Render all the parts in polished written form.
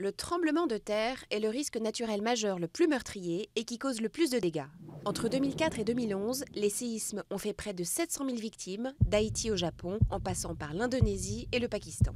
Le tremblement de terre est le risque naturel majeur le plus meurtrier et qui cause le plus de dégâts. Entre 2004 et 2011, les séismes ont fait près de 700 000 victimes, d'Haïti au Japon, en passant par l'Indonésie et le Pakistan.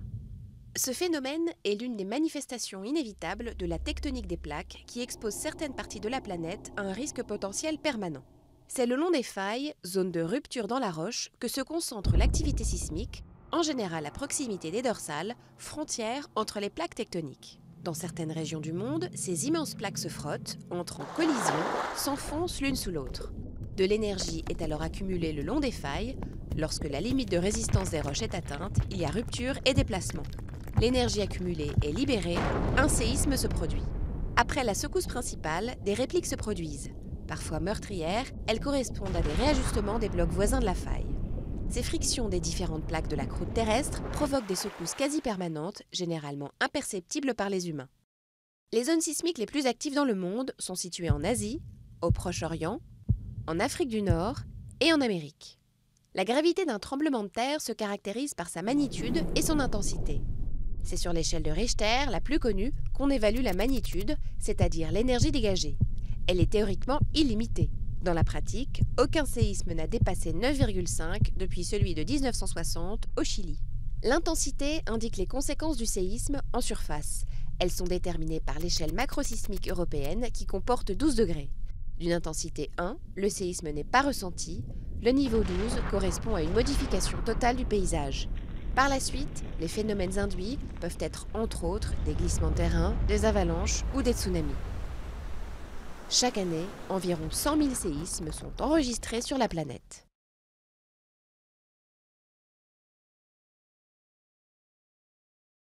Ce phénomène est l'une des manifestations inévitables de la tectonique des plaques qui expose certaines parties de la planète à un risque potentiel permanent. C'est le long des failles, zones de rupture dans la roche, que se concentre l'activité sismique, en général à proximité des dorsales, frontières entre les plaques tectoniques. Dans certaines régions du monde, ces immenses plaques se frottent, entrent en collision, s'enfoncent l'une sous l'autre. De l'énergie est alors accumulée le long des failles. Lorsque la limite de résistance des roches est atteinte, il y a rupture et déplacement. L'énergie accumulée est libérée, un séisme se produit. Après la secousse principale, des répliques se produisent. Parfois meurtrières, elles correspondent à des réajustements des blocs voisins de la faille. Ces frictions des différentes plaques de la croûte terrestre provoquent des secousses quasi permanentes, généralement imperceptibles par les humains. Les zones sismiques les plus actives dans le monde sont situées en Asie, au Proche-Orient, en Afrique du Nord et en Amérique. La gravité d'un tremblement de terre se caractérise par sa magnitude et son intensité. C'est sur l'échelle de Richter, la plus connue, qu'on évalue la magnitude, c'est-à-dire l'énergie dégagée. Elle est théoriquement illimitée. Dans la pratique, aucun séisme n'a dépassé 9,5 depuis celui de 1960 au Chili. L'intensité indique les conséquences du séisme en surface. Elles sont déterminées par l'échelle macrosismique européenne qui comporte 12 degrés. D'une intensité 1, le séisme n'est pas ressenti. Le niveau 12 correspond à une modification totale du paysage. Par la suite, les phénomènes induits peuvent être entre autres des glissements de terrain, des avalanches ou des tsunamis. Chaque année, environ 100 000 séismes sont enregistrés sur la planète.